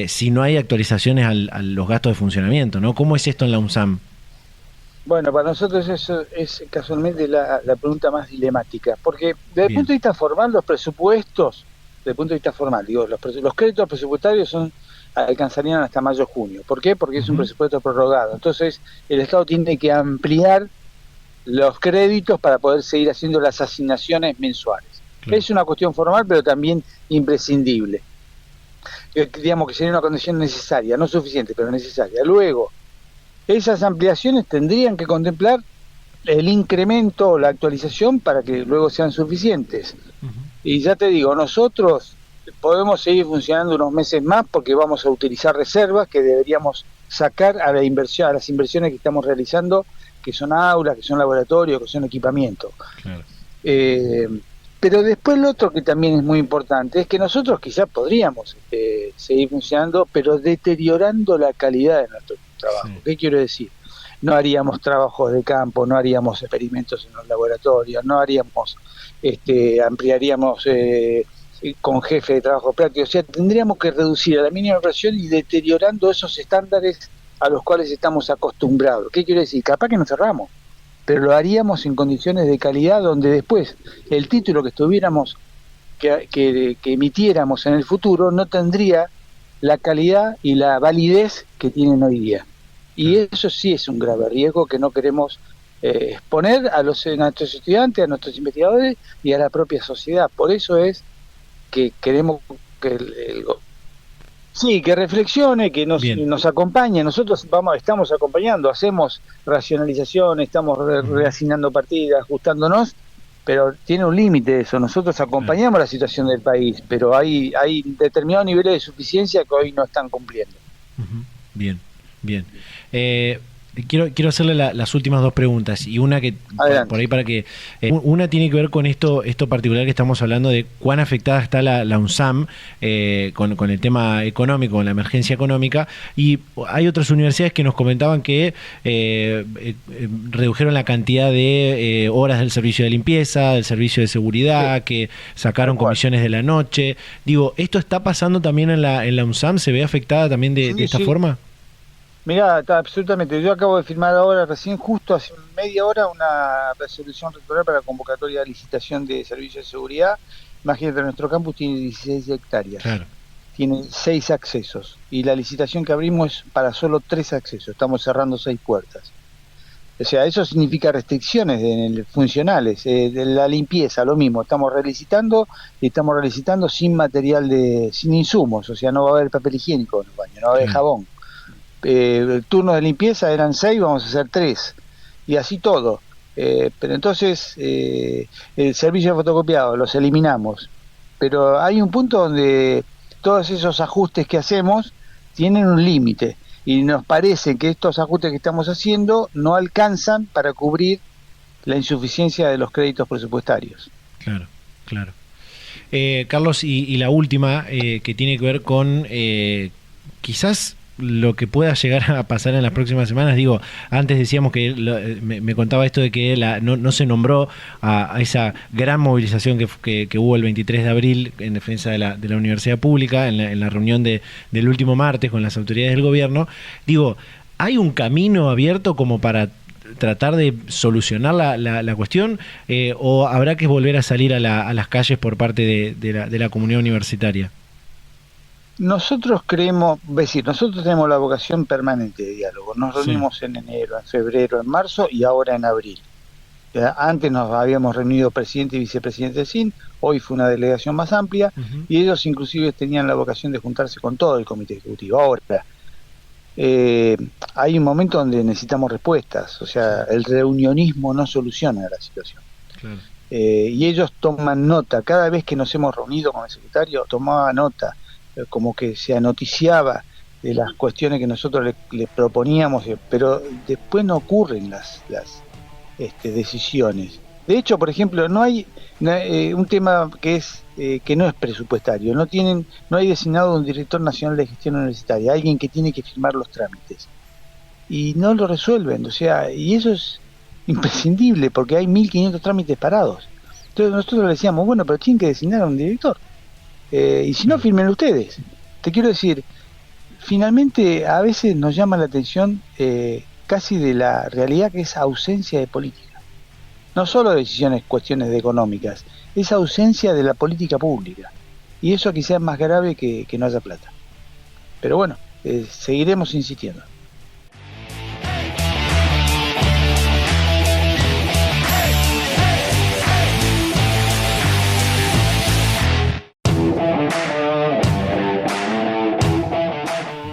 si no hay actualizaciones a los gastos de funcionamiento, ¿no? ¿Cómo es esto en la UNSAM? Bueno, para nosotros eso es casualmente la pregunta más dilemática, porque desde el punto de vista formal, los presupuestos, desde el punto de vista formal, digo, los créditos presupuestarios alcanzarían hasta mayo-junio. ¿Por qué? Porque es un presupuesto prorrogado. Entonces, el Estado tiene que ampliar los créditos para poder seguir haciendo las asignaciones mensuales. Claro. Es una cuestión formal, pero también imprescindible. Digamos que sería una condición necesaria, no suficiente, pero necesaria. Luego, esas ampliaciones tendrían que contemplar el incremento o la actualización para que luego sean suficientes. Y ya te digo, nosotros podemos seguir funcionando unos meses más porque vamos a utilizar reservas que deberíamos sacar a las inversiones que estamos realizando, que son aulas, que son laboratorios, que son equipamientos. Claro. Pero después lo otro que también es muy importante es que nosotros quizás podríamos seguir funcionando, pero deteriorando la calidad de nuestro trabajo. Sí. ¿Qué quiero decir? No haríamos trabajos de campo, no haríamos experimentos en los laboratorios, no haríamos, ampliaríamos con jefe de trabajo práctico. O sea, tendríamos que reducir a la mínima presión y deteriorando esos estándares a los cuales estamos acostumbrados. ¿Qué quiero decir? Capaz que nos cerramos, pero lo haríamos en condiciones de calidad donde después el título que estuviéramos, que emitiéramos en el futuro no tendría la calidad y la validez que tienen hoy día. Y eso sí es un grave riesgo que no queremos exponer a nuestros estudiantes, a nuestros investigadores y a la propia sociedad. Por eso es que queremos que que reflexione, que nos acompañe. Nosotros estamos acompañando, hacemos racionalización, estamos reasignando partidas, ajustándonos, pero tiene un límite eso. Nosotros acompañamos la situación del país, pero hay determinados niveles de suficiencia que hoy no están cumpliendo. Bien. Quiero hacerle las últimas dos preguntas y una que por ahí para que una tiene que ver con esto particular que estamos hablando de cuán afectada está la UNSAM con el tema económico, con la emergencia económica, y hay otras universidades que nos comentaban que redujeron la cantidad de horas del servicio de limpieza, del servicio de seguridad, que sacaron comisiones de la noche. Digo, ¿esto está pasando también en la UNSAM? ¿Se ve afectada también de esta forma? Mirá, está absolutamente. Yo acabo de firmar ahora, recién justo hace media hora, una resolución rectoral para convocatoria de licitación de servicios de seguridad. Imagínate, nuestro campus tiene 16 hectáreas, claro. Tiene 6 accesos y la licitación que abrimos es para solo 3 accesos. Estamos cerrando 6 puertas. O sea, eso significa restricciones funcionales. De la limpieza, lo mismo. Estamos relicitando y estamos relicitando sin material, sin insumos. O sea, no va a haber papel higiénico en el baño, no va a haber jabón. El turno de limpieza eran 6, vamos a hacer 3 y así todo, pero entonces el servicio de fotocopiado los eliminamos, pero hay un punto donde todos esos ajustes que hacemos tienen un límite y nos parece que estos ajustes que estamos haciendo no alcanzan para cubrir la insuficiencia de los créditos presupuestarios. Claro. Carlos, y la última que tiene que ver con quizás lo que pueda llegar a pasar en las próximas semanas. Digo, antes decíamos que me contaba esto de que no se nombró a esa gran movilización que hubo el 23 de abril en defensa de la universidad pública, en la reunión del último martes con las autoridades del gobierno. Digo, ¿hay un camino abierto como para tratar de solucionar la cuestión o habrá que volver a salir a las calles por parte de la comunidad universitaria? Nosotros nosotros tenemos la vocación permanente de diálogo. Nos reunimos en enero, en febrero, en marzo y ahora en abril. Antes nos habíamos reunido presidente y vicepresidente del CIN, hoy fue una delegación más amplia, y ellos inclusive tenían la vocación de juntarse con todo el comité ejecutivo. Ahora, hay un momento donde necesitamos respuestas, o sea, el reunionismo no soluciona la situación. Claro. Y ellos toman nota, cada vez que nos hemos reunido con el secretario, tomaba nota, como que se anoticiaba de las cuestiones que nosotros le proponíamos, pero después no ocurren las decisiones. De hecho, por ejemplo, no hay un tema que no es presupuestario, no hay designado un director nacional de gestión universitaria, alguien que tiene que firmar los trámites y no lo resuelven, o sea, y eso es imprescindible porque hay 1.500 trámites parados. Entonces nosotros le decíamos, bueno, pero tienen que designar a un director. Y si no, firmen ustedes. Te quiero decir, finalmente a veces nos llama la atención casi de la realidad que es ausencia de política. No solo de decisiones, cuestiones económicas, es ausencia de la política pública. Y eso quizás es más grave que no haya plata. Pero bueno, seguiremos insistiendo.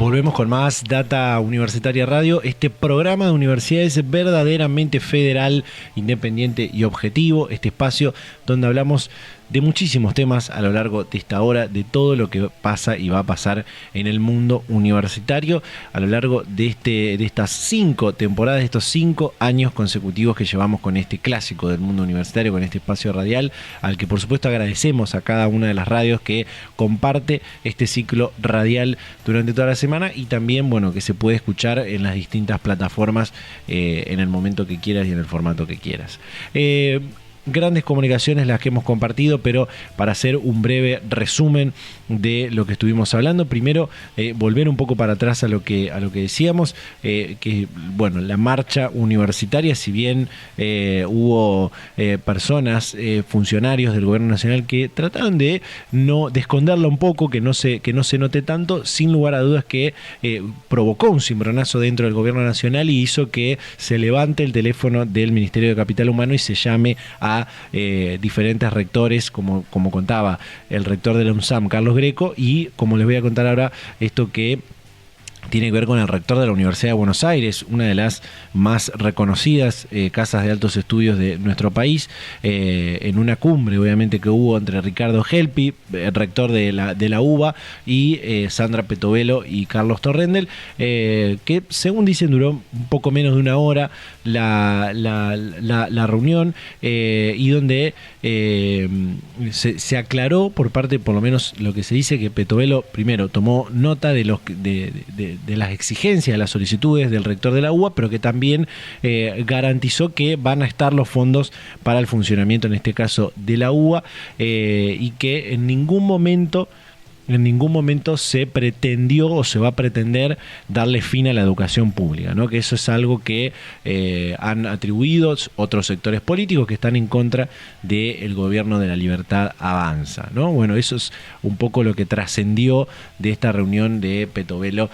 Volvemos con más Data Universitaria Radio, este programa de universidades verdaderamente federal, independiente y objetivo, este espacio donde hablamos de muchísimos temas a lo largo de esta hora, de todo lo que pasa y va a pasar en el mundo universitario a lo largo de estas 5 temporadas, de estos 5 años consecutivos que llevamos con este clásico del mundo universitario, con este espacio radial, al que por supuesto agradecemos a cada una de las radios que comparte este ciclo radial durante toda la semana y también, bueno, que se puede escuchar en las distintas plataformas en el momento que quieras y en el formato que quieras. Grandes comunicaciones las que hemos compartido, pero para hacer un breve resumen de lo que estuvimos hablando, primero volver un poco para atrás a lo que decíamos, que bueno, la marcha universitaria, si bien hubo personas, funcionarios del gobierno nacional que trataron de esconderla un poco, que no se note tanto, sin lugar a dudas que provocó un cimbronazo dentro del gobierno nacional y hizo que se levante el teléfono del Ministerio de Capital Humano y se llame a diferentes rectores, como contaba el rector de la UNSAM, Carlos Greco, y como les voy a contar ahora, esto que tiene que ver con el rector de la Universidad de Buenos Aires, una de las más reconocidas casas de altos estudios de nuestro país, en una cumbre obviamente que hubo entre Ricardo Helpi, rector de la UBA, y Sandra Petovelo y Carlos Torrendel, que según dicen duró un poco menos de una hora la reunión, y donde se aclaró por parte, por lo menos lo que se dice, que Petovelo primero tomó nota de las exigencias, de las solicitudes del rector de la UBA, pero que también garantizó que van a estar los fondos para el funcionamiento, en este caso, de la UBA, y que en ningún momento se pretendió o se va a pretender darle fin a la educación pública, ¿no? Que eso es algo que han atribuido otros sectores políticos que están en contra del gobierno de la Libertad Avanza, ¿no? Bueno, eso es un poco lo que trascendió de esta reunión de Petovelo,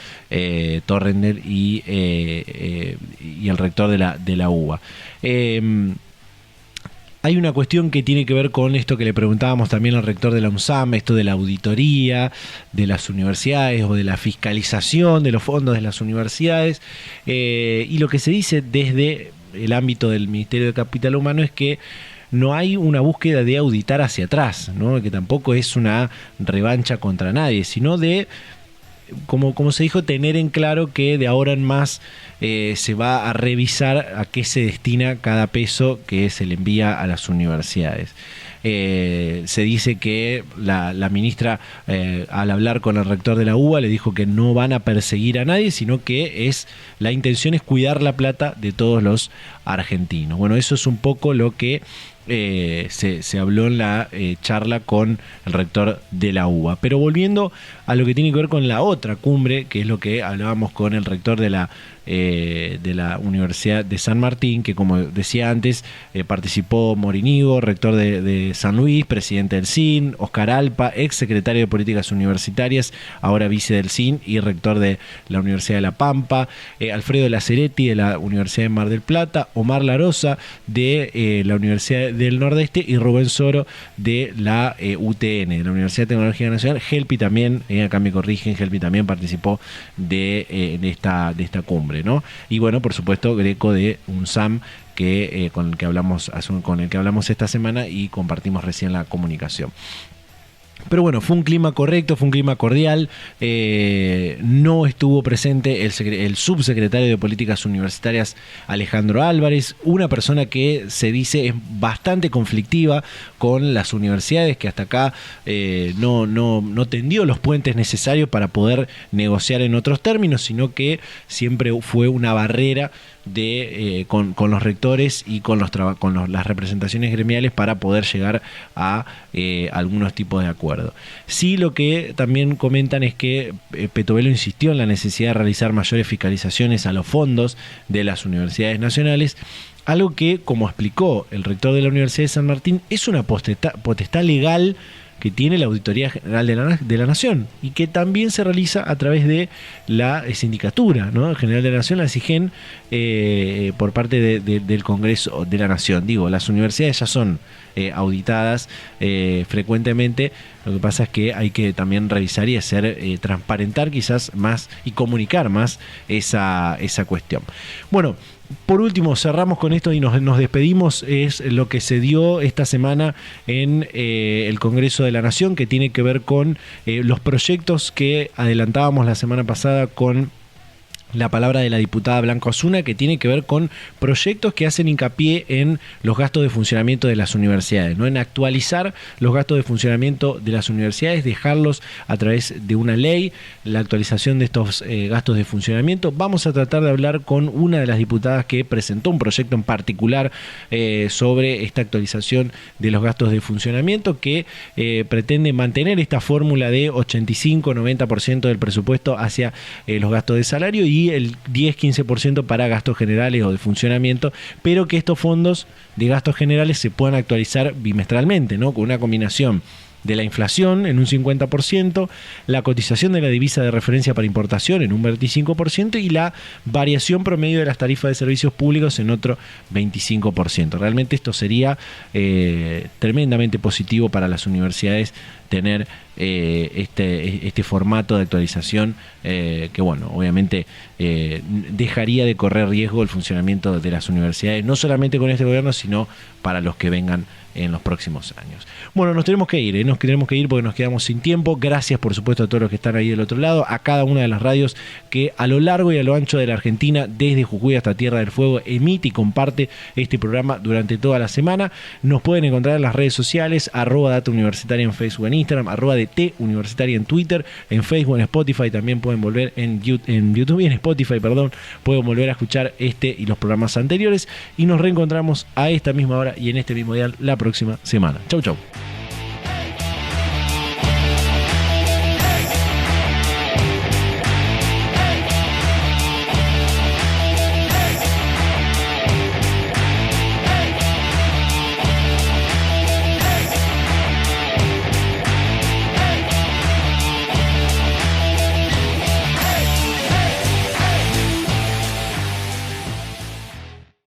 Torrendel y el rector de la UBA. Hay una cuestión que tiene que ver con esto que le preguntábamos también al rector de la UNSAM, esto de la auditoría de las universidades o de la fiscalización de los fondos de las universidades, y lo que se dice desde el ámbito del Ministerio de Capital Humano es que no hay una búsqueda de auditar hacia atrás, ¿no? Que tampoco es una revancha contra nadie, sino de, como se dijo, tener en claro que de ahora en más se va a revisar a qué se destina cada peso que se le envía a las universidades. Se dice que la ministra, al hablar con el rector de la UBA, le dijo que no van a perseguir a nadie, sino que la intención es cuidar la plata de todos los argentinos. Bueno, eso es un poco lo que se habló en la charla con el rector de la UBA. Pero volviendo a lo que tiene que ver con la otra cumbre, que es lo que hablábamos con el rector de la Universidad de San Martín, que como decía antes, participó Morinigo, rector de San Luis, presidente del CIN, Oscar Alpa, ex secretario de Políticas Universitarias, ahora vice del CIN y rector de la Universidad de La Pampa, Alfredo Laceretti de la Universidad de Mar del Plata, Omar Larosa de la Universidad del Nordeste y Rubén Soro de la UTN, de la Universidad Tecnológica Nacional. Helpi también, acá me corrigen, Helpi también participó de esta cumbre, ¿no? Y bueno, por supuesto, Greco de UNSAM, con el que hablamos esta semana y compartimos recién la comunicación. Pero bueno, fue un clima correcto, fue un clima cordial. No estuvo presente el subsecretario de Políticas Universitarias, Alejandro Álvarez, una persona que se dice es bastante conflictiva con las universidades, que hasta acá no tendió los puentes necesarios para poder negociar en otros términos, sino que siempre fue una barrera con los rectores y con las representaciones gremiales para poder llegar a algunos tipos de acuerdo. Sí, lo que también comentan es que Petovelo insistió en la necesidad de realizar mayores fiscalizaciones a los fondos de las universidades nacionales, algo que, como explicó el rector de la Universidad de San Martín, es una potestad legal que tiene la Auditoría General de la Nación y que también se realiza a través de la Sindicatura, ¿no? General de la Nación, la SIGEN, por parte del Congreso de la Nación. Digo, las universidades ya son auditadas frecuentemente, lo que pasa es que hay que también revisar y hacer transparentar quizás más y comunicar más esa cuestión. Bueno, por último, cerramos con esto y nos despedimos. Es lo que se dio esta semana en el Congreso de la Nación, que tiene que ver con los proyectos que adelantábamos la semana pasada con la palabra de la diputada Blanca Osuna, que tiene que ver con proyectos que hacen hincapié en los gastos de funcionamiento de las universidades, ¿no? En actualizar los gastos de funcionamiento de las universidades, dejarlos a través de una ley, la actualización de estos gastos de funcionamiento. Vamos a tratar de hablar con una de las diputadas que presentó un proyecto en particular sobre esta actualización de los gastos de funcionamiento, que pretende mantener esta fórmula de 85-90% del presupuesto hacia los gastos de salario y el 10-15% para gastos generales o de funcionamiento, pero que estos fondos de gastos generales se puedan actualizar bimestralmente, ¿no? Con una combinación de la inflación en un 50%, la cotización de la divisa de referencia para importación en un 25% y la variación promedio de las tarifas de servicios públicos en otro 25%. Realmente esto sería tremendamente positivo para las universidades tener este formato de actualización que, bueno, obviamente dejaría de correr riesgo el funcionamiento de las universidades, no solamente con este gobierno, sino para los que vengan en los próximos años. Bueno, nos tenemos que ir, nos tenemos que ir porque nos quedamos sin tiempo. Gracias, por supuesto, a todos los que están ahí del otro lado, a cada una de las radios que a lo largo y a lo ancho de la Argentina, desde Jujuy hasta Tierra del Fuego, emite y comparte este programa durante toda la semana. Nos pueden encontrar en las redes sociales, @Data Universitaria en Facebook, en Instagram, @DT Universitaria en Twitter, en Facebook, en Spotify. También pueden volver en YouTube y en Spotify, pueden volver a escuchar este y los programas anteriores. Y nos reencontramos a esta misma hora y en este mismo dial la próxima semana. Chau, chau.